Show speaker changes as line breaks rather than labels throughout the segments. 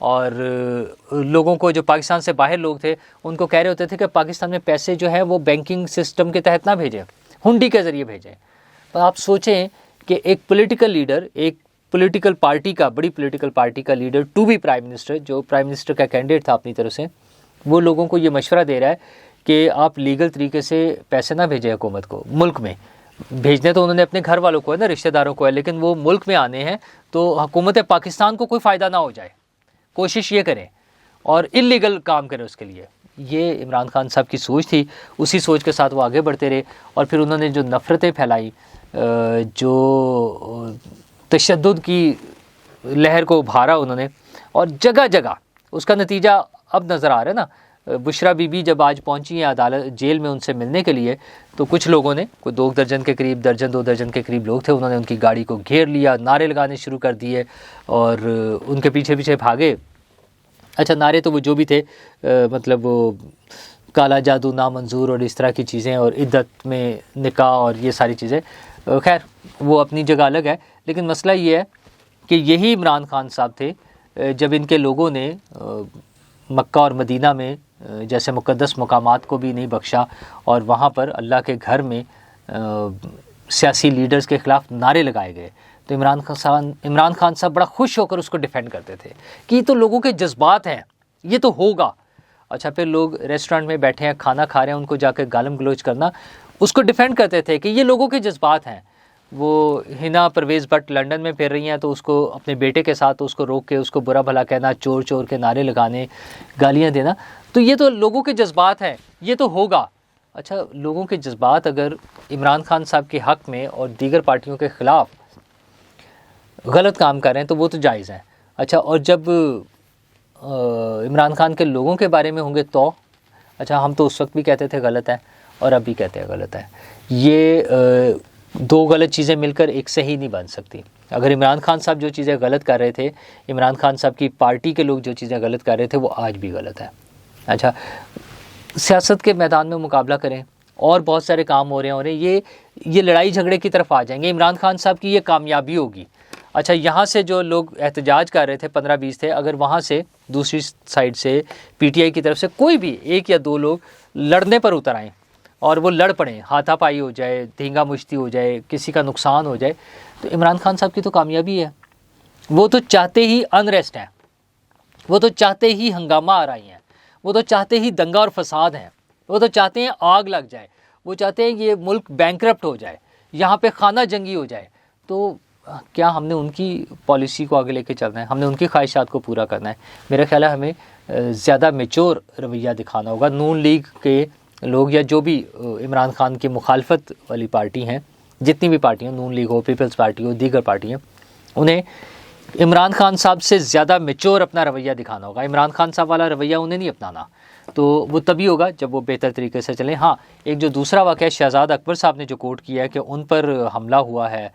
اور لوگوں کو جو پاکستان سے باہر لوگ تھے ان کو کہہ رہے ہوتے تھے کہ پاکستان میں پیسے جو ہے وہ بینکنگ سسٹم کے تحت نہ بھیجیں، ہنڈی کے ذریعے بھیجیں۔ تو آپ سوچیں کہ ایک پولیٹیکل لیڈر، ایک پولیٹیکل پارٹی کا، بڑی پولیٹیکل پارٹی کا leader to be prime minister, جو پرائم منسٹر کا کینڈیڈیٹ تھا اپنی طرف سے، وہ لوگوں کو یہ مشورہ دے رہا ہے کہ آپ لیگل طریقے سے پیسے نہ بھیجیں حکومت کو۔ ملک میں بھیجنے تو انہوں نے اپنے گھر والوں کو ہے نا، رشتہ داروں کو ہے، لیکن وہ ملک میں آنے ہیں تو حکومت پاکستان کو کوئی فائدہ نہ ہو جائے، کوشش یہ کریں اور انلیگل کام کریں اس کے لیے۔ یہ عمران خان صاحب کی سوچ تھی، اسی سوچ کے ساتھ وہ آگے بڑھتے رہے، اور پھر انہوں نے جو نفرتیں پھیلائی، جو تشدد کی لہر کو ابھارا انہوں نے، اور جگہ جگہ اس کا نتیجہ اب نظر آ رہا ہے نا۔ بشرا بی بی جب آج پہنچی ہیں عدالت جیل میں ان سے ملنے کے لیے، تو کچھ لوگوں نے، کوئی 2 درجن کے قریب، دو درجن کے قریب لوگ تھے، انہوں نے ان کی گاڑی کو گھیر لیا، نعرے لگانے شروع کر دیے اور ان کے پیچھے پیچھے بھاگے۔ اچھا، نعرے تو وہ جو بھی تھے، مطلب وہ کالا جادو نامنظور اور اس طرح کی چیزیں، اور عدت میں نکاح اور یہ ساری چیزیں، خیر وہ اپنی جگہ الگ ہے، لیکن مسئلہ یہ ہے کہ یہی عمران خان صاحب تھے جب ان کے لوگوں نے مکہ اور مدینہ میں جیسے مقدس مقامات کو بھی نہیں بخشا، اور وہاں پر اللہ کے گھر میں سیاسی لیڈرز کے خلاف نعرے لگائے گئے، تو عمران خان صاحب بڑا خوش ہو کر اس کو ڈیفینڈ کرتے تھے کہ یہ تو لوگوں کے جذبات ہیں، یہ تو ہوگا۔ اچھا، پھر لوگ ریسٹورنٹ میں بیٹھے ہیں، کھانا کھا رہے ہیں، ان کو جا کے گالم گلوچ کرنا، اس کو ڈیفینڈ کرتے تھے کہ یہ لوگوں کے جذبات ہیں۔ وہ ہنا پرویز بٹ لنڈن میں پھر رہی ہیں، تو اس کو اپنے بیٹے کے ساتھ اس کو روک کے اس کو برا بھلا کہنا، چور چور کے نعرے لگانے، گالیاں دینا، تو یہ تو لوگوں کے جذبات ہیں، یہ تو ہوگا۔ اچھا، لوگوں کے جذبات اگر عمران خان صاحب کے حق میں اور دیگر پارٹیوں کے خلاف غلط کام کر رہے ہیں تو وہ تو جائز ہیں۔ اچھا، اور جب عمران خان کے لوگوں کے بارے میں ہوں گے تو اچھا، ہم تو اس وقت بھی کہتے تھے غلط ہے اور اب بھی کہتے ہیں غلط ہے۔ یہ 2 غلط چیزیں مل کر ایک صحیح نہیں بن سکتی۔ اگر عمران خان صاحب جو چیزیں غلط کر رہے تھے، عمران خان صاحب کی پارٹی کے لوگ جو چیزیں غلط کر رہے تھے، وہ آج بھی غلط ہے۔ اچھا، سیاست کے میدان میں مقابلہ کریں، اور بہت سارے کام ہو رہے ہیں، یہ لڑائی جھگڑے کی طرف آ جائیں گے۔ عمران خان صاحب کی یہ کامیابی ہوگی۔ اچھا، یہاں سے جو لوگ احتجاج کر رہے تھے 15-20 تھے، اگر وہاں سے دوسری سائڈ سے پی ٹی آئی کی طرف سے کوئی بھی 1 یا 2 لوگ لڑنے پر اتر آئیں اور وہ لڑ پڑیں، ہاتھا پائی ہو جائے، دھینگا مشتی ہو جائے، کسی کا نقصان ہو جائے، تو عمران خان صاحب کی تو کامیابی ہے۔ وہ تو چاہتے ہی انریسٹ ہیں، وہ تو چاہتے ہی ہنگامہ آ رہی ہیں، وہ تو چاہتے ہی دنگا اور فساد ہیں، وہ تو چاہتے ہیں آگ لگ جائے، وہ چاہتے ہیں یہ ملک بینکرپٹ ہو جائے، یہاں پہ خانہ جنگی ہو جائے۔ تو کیا ہم نے ان کی پالیسی کو آگے لے کے چلنا ہے؟ ہم نے ان کی خواہشات کو پورا کرنا ہے؟ میرا خیال ہے ہمیں زیادہ میچور رویہ دکھانا ہوگا۔ نون لیگ کے لوگ یا جو بھی عمران خان کی مخالفت والی پارٹی ہیں، جتنی بھی پارٹیاں، نون لیگ ہو، پیپلز پارٹی ہو، دیگر پارٹیاں، انہیں عمران خان صاحب سے زیادہ میچور اپنا رویہ دکھانا ہوگا۔ عمران خان صاحب والا رویہ انہیں نہیں اپنانا، تو وہ تبھی ہوگا جب وہ بہتر طریقے سے چلیں۔ ہاں، ایک جو دوسرا واقعہ شہزاد اکبر صاحب نے جو کوٹ کیا ہے کہ ان پر حملہ ہوا ہے،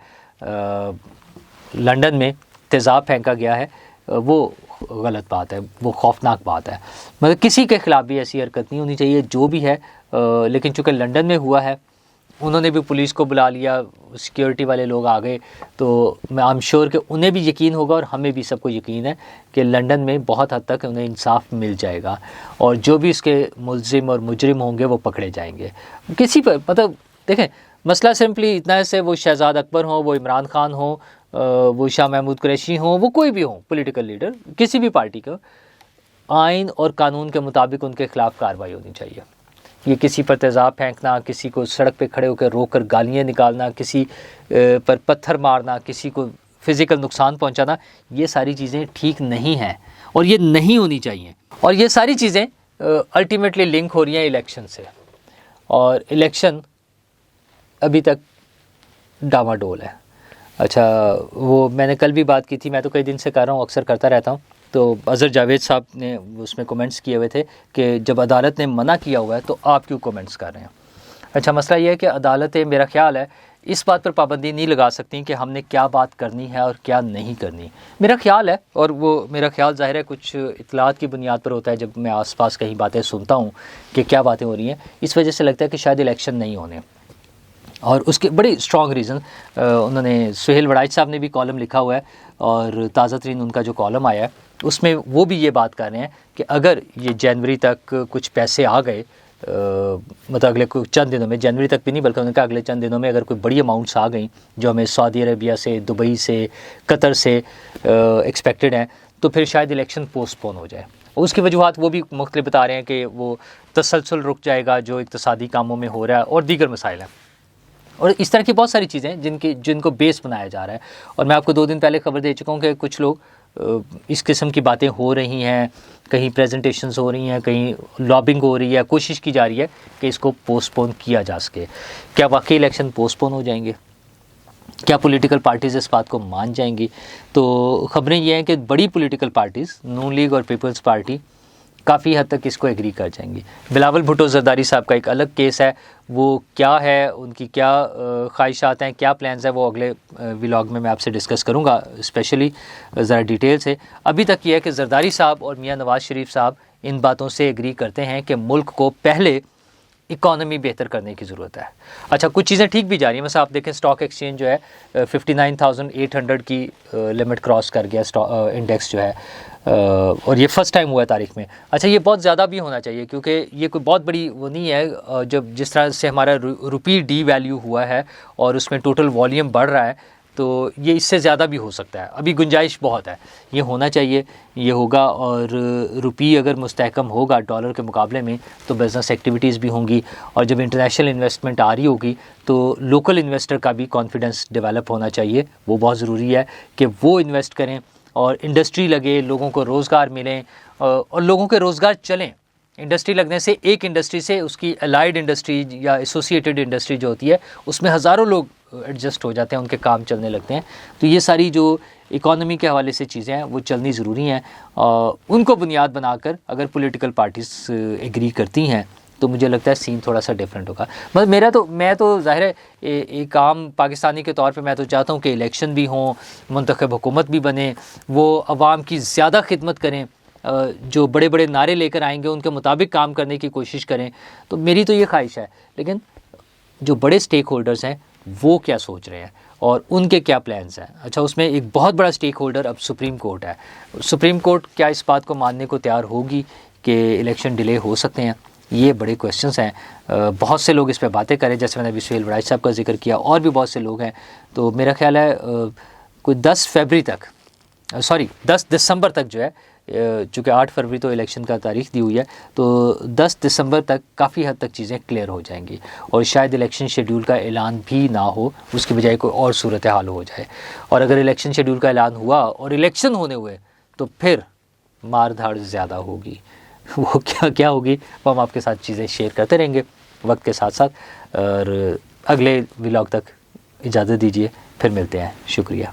لنڈن میں تیزاب پھینکا گیا ہے، وہ غلط بات ہے، وہ خوفناک بات ہے۔ مگر کسی کے خلاف بھی ایسی حرکت نہیں ہونی چاہیے، جو بھی ہے، لیکن چونکہ لنڈن میں ہوا ہے، انہوں نے بھی پولیس کو بلا لیا، سیکیورٹی والے لوگ آ گئے، تو میں ایم شیور کہ انہیں بھی یقین ہوگا اور ہمیں بھی سب کو یقین ہے کہ لنڈن میں بہت حد تک انہیں انصاف مل جائے گا، اور جو بھی اس کے ملزم اور مجرم ہوں گے وہ پکڑے جائیں گے۔ کسی پر مطلب دیکھیں، مسئلہ سمپلی اتنا ہے سے وہ شہزاد اکبر ہوں، وہ عمران خان ہوں، وہ شاہ محمود قریشی ہوں، وہ کوئی بھی ہوں پولیٹیکل لیڈر کسی بھی پارٹی کا، آئین اور قانون کے مطابق ان کے خلاف کارروائی ہونی چاہیے۔ یہ کسی پر تیزاب پھینکنا، کسی کو سڑک پہ کھڑے ہو کے روک کر گالیاں نکالنا، کسی پر پتھر مارنا، کسی کو فزیکل نقصان پہنچانا، یہ ساری چیزیں ٹھیک نہیں ہیں اور یہ نہیں ہونی چاہیے۔ اور یہ ساری چیزیں الٹیمیٹلی لنک ہو رہی ہیں الیکشن سے، اور الیکشن ابھی تک ڈاواڈول ہے۔ اچھا، وہ میں نے کل بھی بات کی تھی، میں تو کئی دن سے کر رہا ہوں، اکثر کرتا رہتا ہوں، تو اظہر جاوید صاحب نے اس میں کومنٹس کیے ہوئے تھے کہ جب عدالت نے منع کیا ہوا ہے تو آپ کیوں کومنٹس کر رہے ہیں۔ اچھا، مسئلہ یہ ہے کہ عدالتیں، میرا خیال ہے، اس بات پر پابندی نہیں لگا سکتی کہ ہم نے کیا بات کرنی ہے اور کیا نہیں کرنی، میرا خیال ہے، اور وہ میرا خیال ظاہر ہے کچھ اطلاعات کی بنیاد پر ہوتا ہے، جب میں آس پاس کہیں باتیں سنتا ہوں کہ کیا باتیں ہو رہی ہیں، اس وجہ سے لگتا ہے کہ شاید الیکشن نہیں ہونے، اور اس کے بڑے اسٹرانگ ریزن انہوں نے، سہیل وڑائچ صاحب نے بھی کالم لکھا ہوا ہے، اور تازہ ترین ان کا جو کالم آیا ہے اس میں وہ بھی یہ بات کر رہے ہیں کہ اگر یہ جنوری تک کچھ پیسے آ گئے، مطلب اگلے کچھ چند دنوں میں، جنوری تک بھی نہیں بلکہ انہوں نے کہا اگلے چند دنوں میں اگر کوئی بڑی اماؤنٹس آ گئیں جو ہمیں سعودی عربیہ سے، دبئی سے، قطر سے ایکسپیکٹڈ ہیں، تو پھر شاید الیکشن پوسٹ پون ہو جائے. اس کی وجوہات وہ بھی مختلف بتا رہے ہیں کہ وہ تسلسل رک جائے گا جو اقتصادی کاموں میں ہو رہا ہے اور دیگر مسائل ہیں. اور اس طرح کی بہت ساری چیزیں جن کو بیس بنایا جا رہا ہے. اور میں آپ کو 2 دن پہلے خبر دے چکا ہوں کہ کچھ لوگ اس قسم کی باتیں ہو رہی ہیں، کہیں پریزنٹیشنز ہو رہی ہیں، کہیں لابنگ ہو رہی ہے، کوشش کی جا رہی ہے کہ اس کو پوسٹ پون کیا جا سکے. کیا واقعی الیکشن پوسٹ پون ہو جائیں گے؟ کیا پولیٹیکل پارٹیز اس بات کو مان جائیں گی؟ تو خبریں یہ ہیں کہ بڑی پولیٹیکل پارٹیز، نون لیگ اور پیپلز پارٹی، کافی حد تک اس کو ایگری کر جائیں گی. بلاول بھٹو زرداری صاحب کا ایک الگ کیس ہے، وہ کیا ہے، ان کی کیا خواہشات ہیں، کیا پلانز ہیں، وہ اگلے ولاگ میں آپ سے ڈسکس کروں گا اسپیشلی ذرا ڈیٹیل سے. ابھی تک یہ ہے کہ زرداری صاحب اور میاں نواز شریف صاحب ان باتوں سے ایگری کرتے ہیں کہ ملک کو پہلے اکانومی بہتر کرنے کی ضرورت ہے. اچھا، کچھ چیزیں ٹھیک بھی جا رہی ہیں، مثلا آپ دیکھیں اسٹاک ایکسچینج جو ہے 59,800 کی لمٹ کراس کر گیا انڈیکس جو ہے، اور یہ فرسٹ ٹائم ہوا ہے تاریخ میں. اچھا، یہ بہت زیادہ بھی ہونا چاہیے کیونکہ یہ کوئی بہت بڑی وہ نہیں ہے. جس طرح سے ہمارا روپی ڈی ویلیو ہوا ہے اور اس میں ٹوٹل والیوم بڑھ رہا ہے، تو یہ اس سے زیادہ بھی ہو سکتا ہے. ابھی گنجائش بہت ہے، یہ ہونا چاہیے، یہ ہوگا. اور روپی اگر مستحکم ہوگا ڈالر کے مقابلے میں تو بزنس ایکٹیویٹیز بھی ہوں گی، اور جب انٹرنیشنل انویسٹمنٹ آ رہی ہوگی تو لوکل انویسٹر کا بھی کانفیڈنس ڈیولپ ہونا چاہیے. وہ بہت ضروری ہے کہ وہ انویسٹ کریں اور انڈسٹری لگے، لوگوں کو روزگار ملیں اور لوگوں کے روزگار چلیں. انڈسٹری لگنے سے ایک انڈسٹری سے اس کی الائیڈ انڈسٹری یا ایسوسیٹڈ انڈسٹری جو ہوتی ہے اس میں ہزاروں لوگ ایڈجسٹ ہو جاتے ہیں، ان کے کام چلنے لگتے ہیں. تو یہ ساری جو اکانومی کے حوالے سے چیزیں ہیں وہ چلنی ضروری ہیں. ان کو بنیاد بنا کر اگر پولیٹیکل پارٹیز ایگری کرتی ہیں تو مجھے لگتا ہے سین تھوڑا سا ڈیفرنٹ ہوگا. مطلب میں تو ظاہر ہے ایک عام پاکستانی کے طور پہ میں تو چاہتا ہوں کہ الیکشن بھی ہوں، منتخب حکومت بھی بنے، وہ عوام کی زیادہ خدمت کریں، جو بڑے بڑے نعرے لے کر آئیں گے ان کے مطابق کام کرنے کی کوشش کریں. تو میری تو یہ خواہش ہے. لیکن جو بڑے سٹیک ہولڈرز ہیں وہ کیا سوچ رہے ہیں اور ان کے کیا پلانز ہیں؟ اچھا، اس میں ایک بہت بڑا سٹیک ہولڈر اب سپریم کورٹ ہے. سپریم کورٹ کیا اس بات کو ماننے کو تیار ہوگی کہ الیکشن ڈیلے ہو سکتے ہیں؟ یہ بڑے کویسچنس ہیں. بہت سے لوگ اس پہ باتیں کریں، جیسے میں نے ابھی سہیل وڑائچ صاحب کا ذکر کیا، اور بھی بہت سے لوگ ہیں. تو میرا خیال ہے کوئی 10 دسمبر تک جو ہے، چونکہ 8 فروری تو الیکشن کا تاریخ دی ہوئی ہے، تو 10 دسمبر تک کافی حد تک چیزیں کلیئر ہو جائیں گی اور شاید الیکشن شیڈیول کا اعلان بھی نہ ہو، اس کی بجائے کوئی اور صورتحال ہو جائے. اور اگر الیکشن شیڈیول کا اعلان ہوا اور الیکشن ہونے ہوئے تو پھر مار دھاڑ زیادہ ہوگی. وہ کیا ہوگی وہ ہم آپ کے ساتھ چیزیں شیئر کرتے رہیں گے وقت کے ساتھ ساتھ. اور اگلے ولاگ تک اجازت دیجیے، پھر ملتے ہیں. شکریہ.